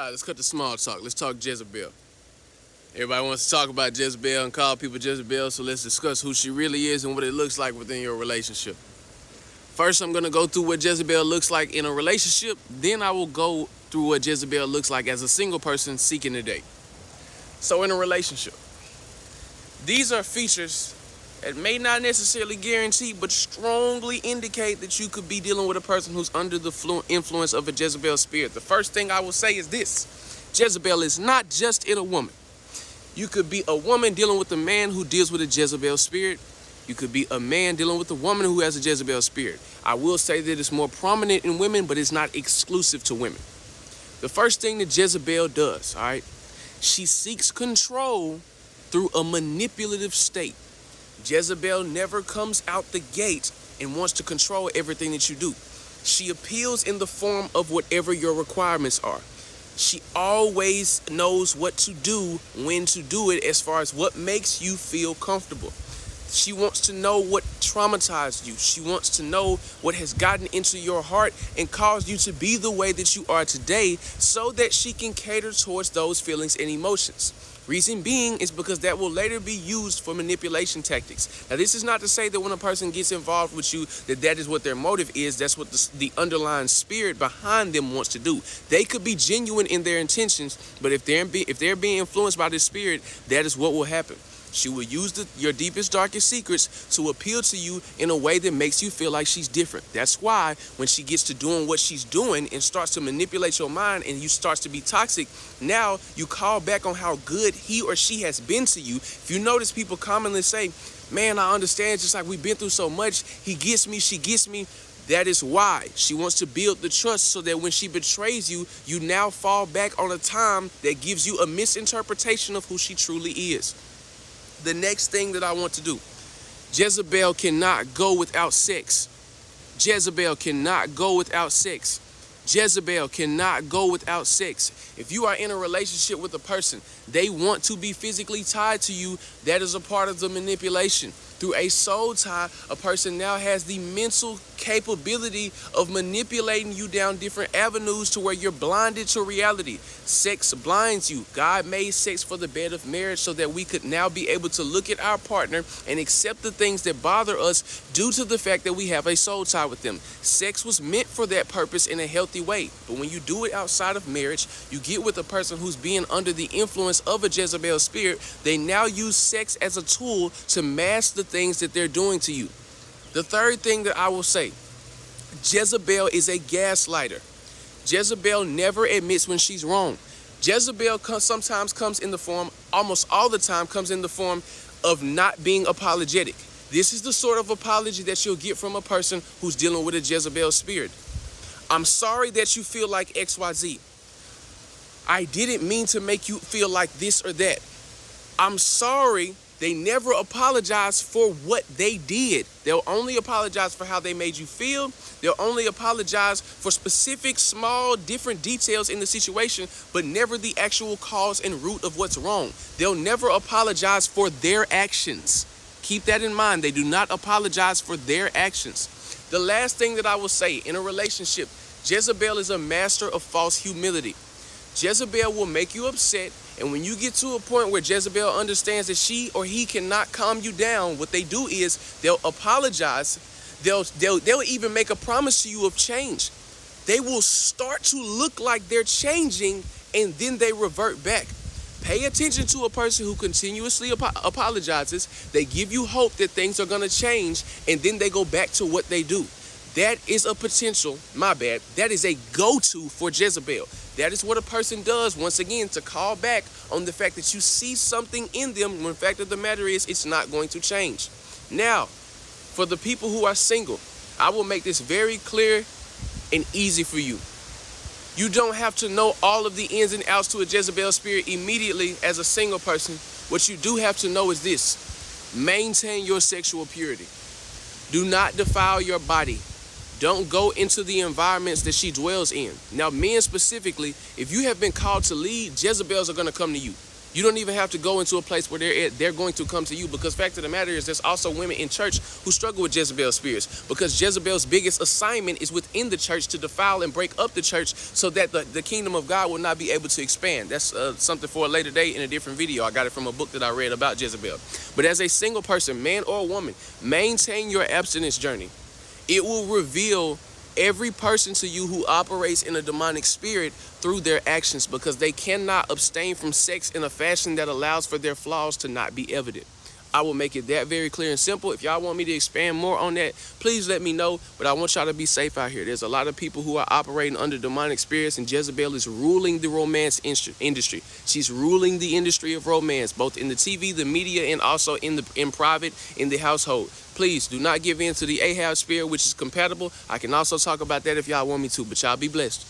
All right, let's cut the small talk. Let's talk Jezebel. Everybody wants to talk about Jezebel and call people Jezebel, so let's discuss who she really is and what it looks like within your relationship. First, I'm going to go through what Jezebel looks like in a relationship. Then I will go through what Jezebel looks like as a single person seeking a date. So in a relationship, these are features that may not necessarily guarantee, but strongly indicate that you could be dealing with a person who's under the influence of a Jezebel spirit. The first thing I will say is this: Jezebel is not just in a woman. You could be a woman dealing with a man who deals with a Jezebel spirit. You could be a man dealing with a woman who has a Jezebel spirit. I will say that it's more prominent in women, but it's not exclusive to women. The first thing that Jezebel does, all right, she seeks control through a manipulative state. Jezebel never comes out the gate and wants to control everything that you do. She appeals in the form of whatever your requirements are. She always knows what to do, when to do it, as far as what makes you feel comfortable. She wants to know what traumatized you. She wants to know what has gotten into your heart and caused you to be the way that you are today, so that she can cater towards those feelings and emotions. Reason being is because that will later be used for manipulation tactics. Now, this is not to say that when a person gets involved with you, that is what their motive is. That's what the underlying spirit behind them wants to do. They could be genuine in their intentions, but if they're being influenced by this spirit, that is what will happen. She will use your deepest, darkest secrets to appeal to you in a way that makes you feel like she's different. That's why when she gets to doing what she's doing and starts to manipulate your mind and you starts to be toxic, now you call back on how good he or she has been to you. If you notice, people commonly say, man, I understand, just like we've been through so much, he gets me, she gets me. That is why she wants to build the trust, so that when she betrays you, you now fall back on a time that gives you a misinterpretation of who she truly is. The next thing that I want to do, Jezebel cannot go without sex. Jezebel cannot go without sex. Jezebel cannot go without sex. If you are in a relationship with a person, they want to be physically tied to you. That is a part of the manipulation. Through a soul tie, a person now has the mental capability of manipulating you down different avenues to where you're blinded to reality. Sex blinds you. God made sex for the bed of marriage so that we could now be able to look at our partner and accept the things that bother us due to the fact that we have a soul tie with them. Sex was meant for that purpose in a healthy way. But when you do it outside of marriage, you get with a person who's being under the influence of a Jezebel spirit. They now use sex as a tool to mask the things that they're doing to you. The third thing that I will say, Jezebel is a gaslighter. Jezebel never admits when she's wrong. Jezebel sometimes comes in the form, almost all the time, comes in the form of not being apologetic. This is the sort of apology that you'll get from a person who's dealing with a Jezebel spirit. I'm sorry that you feel like XYZ. I didn't mean to make you feel like this or that. I'm sorry. They never apologize for what they did. They'll only apologize for how they made you feel. They'll only apologize for specific, small, different details in the situation, but never the actual cause and root of what's wrong. They'll never apologize for their actions. Keep that in mind. They do not apologize for their actions. The last thing that I will say, in a relationship, Jezebel is a master of false humility. Jezebel will make you upset, and when you get to a point where Jezebel understands that she or he cannot calm you down, what they do is they'll apologize. They'll even make a promise to you of change. They will start to look like they're changing, and then they revert back. Pay attention to a person who continuously apologizes. They give you hope that things are going to change, and then they go back to what they do. That is a potential, that is a go-to for Jezebel. That is what a person does, once again, to call back on the fact that you see something in them, when the fact of the matter is, it's not going to change. Now, for the people who are single, I will make this very clear and easy for you. You don't have to know all of the ins and outs to a Jezebel spirit immediately as a single person. What you do have to know is this: maintain your sexual purity. Do not defile your body. Don't go into the environments that she dwells in. Now, men specifically, if you have been called to lead, Jezebels are going to come to you. You don't even have to go into a place where they're going to come to you, because fact of the matter is there's also women in church who struggle with Jezebel spirits, because Jezebel's biggest assignment is within the church to defile and break up the church so that the kingdom of God will not be able to expand. That's something for a later date in a different video. I got it from a book that I read about Jezebel. But as a single person, man or woman, maintain your abstinence journey. It will reveal every person to you who operates in a demonic spirit through their actions, because they cannot abstain from sex in a fashion that allows for their flaws to not be evident. I will make it that very clear and simple. If y'all want me to expand more on that, please let me know. But I want y'all to be safe out here. There's a lot of people who are operating under demonic spirits, and Jezebel is ruling the romance industry. She's ruling the industry of romance, both in the TV, the media, and also in private, in the household. Please do not give in to the Ahab spirit, which is compatible. I can also talk about that if y'all want me to, but y'all be blessed.